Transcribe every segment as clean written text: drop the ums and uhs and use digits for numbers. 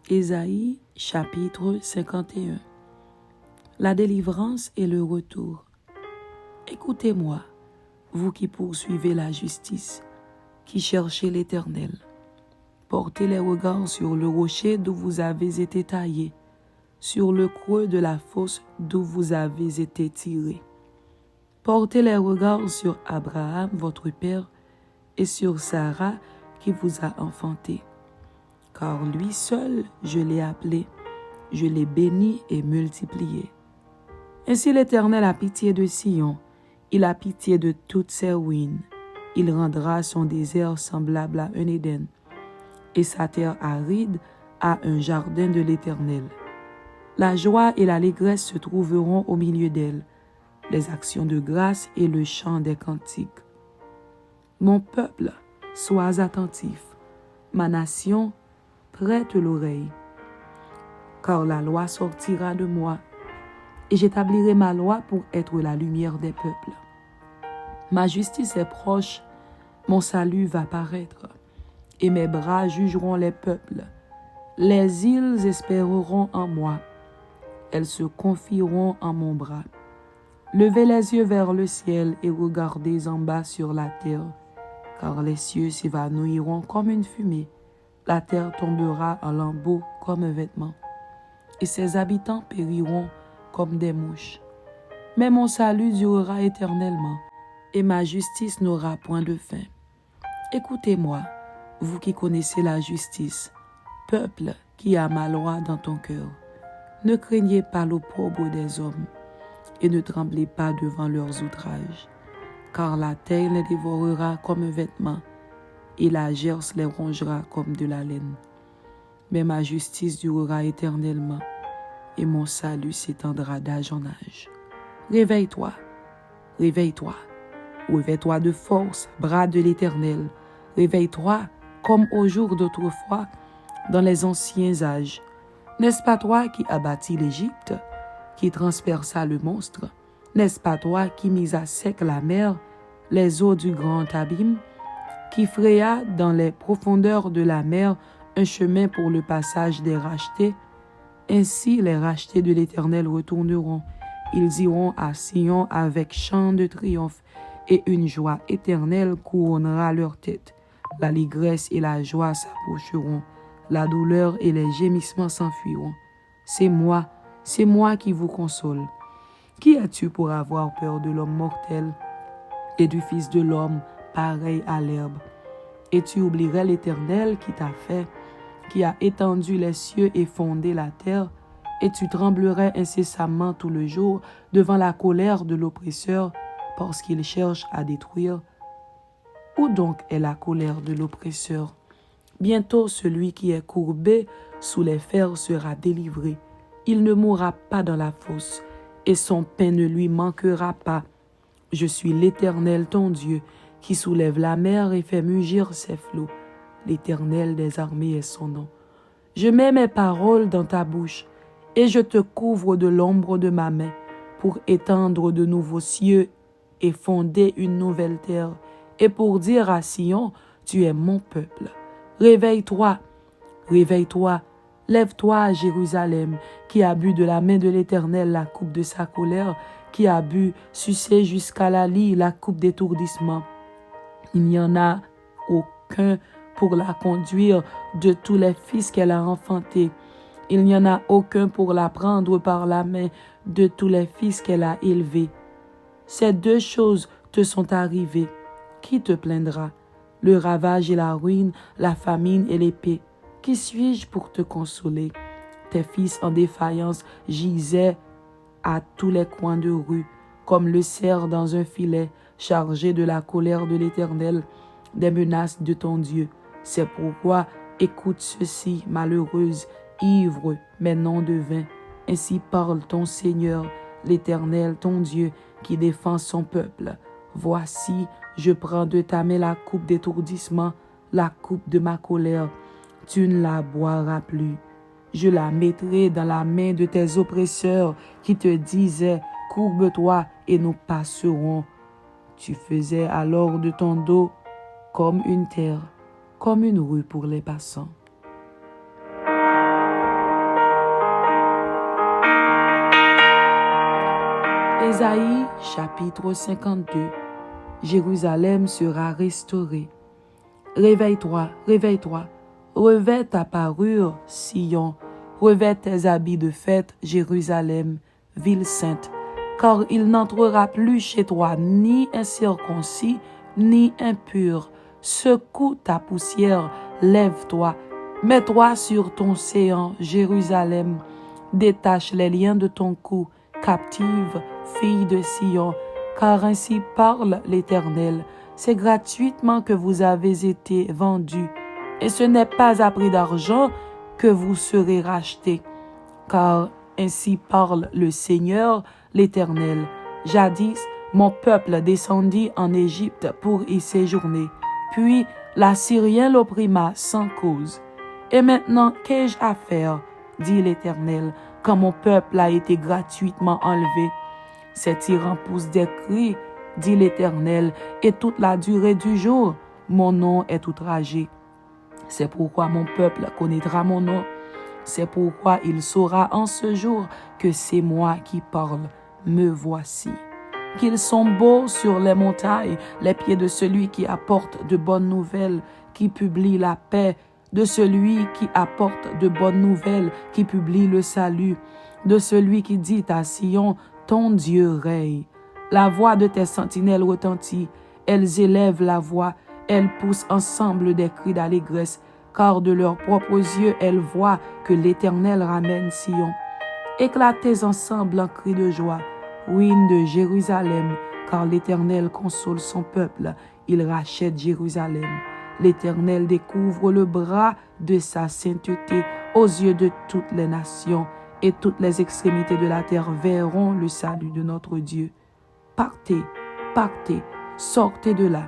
Ésaïe chapitre 51. La délivrance et le retour. Écoutez-moi, vous qui poursuivez la justice, qui cherchez l'Éternel. Portez les regards sur le rocher d'où vous avez été taillés, sur le creux de la fosse d'où vous avez été tirés. Portez les regards sur Abraham, votre père, et sur Sarah, qui vous a enfanté. Car lui seul, je l'ai appelé, je l'ai béni et multiplié. Ainsi l'Éternel a pitié de Sion, il a pitié de toutes ses ruines. Il rendra son désert semblable à un Éden, et sa terre aride à un jardin de l'Éternel. La joie et l'allégresse se trouveront au milieu d'elle, les actions de grâce et le chant des cantiques. Mon peuple, sois attentif, ma nation, prête l'oreille, car la loi sortira de moi, et j'établirai ma loi pour être la lumière des peuples. Ma justice est proche, mon salut va paraître, et mes bras jugeront les peuples. Les îles espéreront en moi, elles se confieront en mon bras. Levez les yeux vers le ciel et regardez en bas sur la terre, car les cieux s'évanouiront comme une fumée, la terre tombera en lambeaux comme un vêtement, et ses habitants périront comme des mouches. Mais mon salut durera éternellement, et ma justice n'aura point de fin. Écoutez-moi, vous qui connaissez la justice, peuple qui a ma loi dans ton cœur. Ne craignez pas l'opprobre des hommes, et ne tremblez pas devant leurs outrages, car la terre les dévorera comme un vêtement, et la gerce les rongera comme de la laine. Mais ma justice durera éternellement, et mon salut s'étendra d'âge en âge. Réveille-toi, réveille-toi, réveille-toi de force, bras de l'Éternel. Réveille-toi comme au jour d'autrefois, dans les anciens âges. N'est-ce pas toi qui abattis l'Égypte, qui transperça le monstre? N'est-ce pas toi qui mis à sec la mer, les eaux du grand abîme, qui fraya dans les profondeurs de la mer un chemin pour le passage des rachetés? Ainsi les rachetés de l'Éternel retourneront. Ils iront à Sion avec chant de triomphe, et une joie éternelle couronnera leur tête. L'allégresse et la joie s'approcheront, la douleur et les gémissements s'enfuiront. C'est moi qui vous console. Qui es-tu pour avoir peur de l'homme mortel et du Fils de l'homme pareil à l'herbe? Et tu oublierais l'Éternel qui t'a fait, qui a étendu les cieux et fondé la terre, et tu tremblerais incessamment tout le jour devant la colère de l'oppresseur, parce qu'il cherche à détruire. Où donc est la colère de l'oppresseur? Bientôt celui qui est courbé sous les fers sera délivré. Il ne mourra pas dans la fosse, et son pain ne lui manquera pas. Je suis l'Éternel ton Dieu, qui soulève la mer et fait mugir ses flots. L'Éternel des armées est son nom. Je mets mes paroles dans ta bouche, et je te couvre de l'ombre de ma main, pour étendre de nouveaux cieux et fonder une nouvelle terre, et pour dire à Sion, tu es mon peuple. Réveille-toi, réveille-toi, lève-toi, Jérusalem, qui a bu de la main de l'Éternel la coupe de sa colère, qui a bu, sucé jusqu'à la lie, la coupe d'étourdissement. Il n'y en a aucun pour la conduire de tous les fils qu'elle a enfantés. Il n'y en a aucun pour la prendre par la main de tous les fils qu'elle a élevés. Ces deux choses te sont arrivées. Qui te plaindra? Le ravage et la ruine, la famine et l'épée. Qui suis-je pour te consoler? Tes fils en défaillance gisaient à tous les coins de rue, comme le cerf dans un filet, chargé de la colère de l'Éternel, des menaces de ton Dieu. C'est pourquoi écoute ceci, malheureuse, ivre, mais non de vin. Ainsi parle ton Seigneur, l'Éternel, ton Dieu, qui défend son peuple. Voici, je prends de ta main la coupe d'étourdissement, la coupe de ma colère. Tu ne la boiras plus. Je la mettrai dans la main de tes oppresseurs qui te disaient, courbe-toi et nous passerons. Tu faisais alors de ton dos comme une terre, comme une rue pour les passants. Ésaïe chapitre 52. Jérusalem sera restaurée. Réveille-toi, réveille-toi, revêt ta parure, Sion, revêt tes habits de fête, Jérusalem, ville sainte, car il n'entrera plus chez toi ni incirconcis, ni impur. Secoue ta poussière, lève-toi, mets-toi sur ton séant, Jérusalem, détache les liens de ton cou, captive, fille de Sion, car ainsi parle l'Éternel. C'est gratuitement que vous avez été vendus, et ce n'est pas à prix d'argent que vous serez rachetés. Car ainsi parle le Seigneur, l'Éternel. Jadis, mon peuple descendit en Égypte pour y séjourner. Puis l'Assyrien l'opprima sans cause. Et maintenant, qu'ai-je à faire, dit l'Éternel, quand mon peuple a été gratuitement enlevé? Ces tyrans poussent des cris, dit l'Éternel, et toute la durée du jour, mon nom est outragé. C'est pourquoi mon peuple connaîtra mon nom. C'est pourquoi il saura en ce jour que c'est moi qui parle. Me voici. Qu'ils sont beaux sur les montagnes, les pieds de celui qui apporte de bonnes nouvelles, qui publie la paix, de celui qui apporte de bonnes nouvelles, qui publie le salut, de celui qui dit à Sion, ton Dieu règne. La voix de tes sentinelles retentit, elles élèvent la voix, elles poussent ensemble des cris d'allégresse, car de leurs propres yeux elles voient que l'Éternel ramène Sion. Éclatez ensemble en cris de joie, ruines de Jérusalem, car l'Éternel console son peuple, il rachète Jérusalem. L'Éternel découvre le bras de sa sainteté aux yeux de toutes les nations, et toutes les extrémités de la terre verront le salut de notre Dieu. Partez, partez, sortez de là,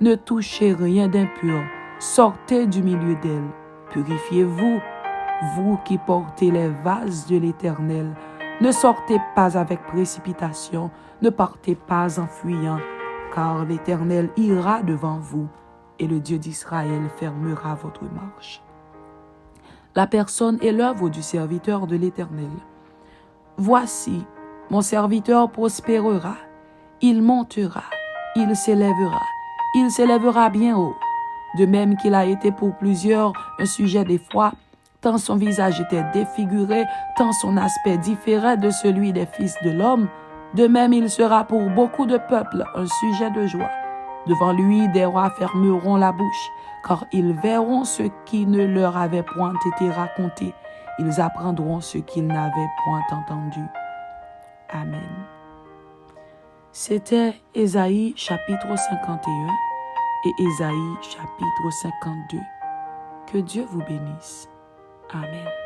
ne touchez rien d'impur, sortez du milieu d'elle. Purifiez-vous, vous qui portez les vases de l'Éternel. Ne sortez pas avec précipitation, ne partez pas en fuyant, car l'Éternel ira devant vous, et le Dieu d'Israël fermera votre marche. La personne et l'œuvre du serviteur de l'Éternel. Voici, mon serviteur prospérera, il montera, il s'élèvera bien haut. De même qu'il a été pour plusieurs un sujet d'effroi, tant son visage était défiguré, tant son aspect différait de celui des fils de l'homme, de même il sera pour beaucoup de peuples un sujet de joie. Devant lui, des rois fermeront la bouche, car ils verront ce qui ne leur avait point été raconté. Ils apprendront ce qu'ils n'avaient point entendu. Amen. C'était Ésaïe chapitre 51 et Ésaïe chapitre 52. Que Dieu vous bénisse. Amen.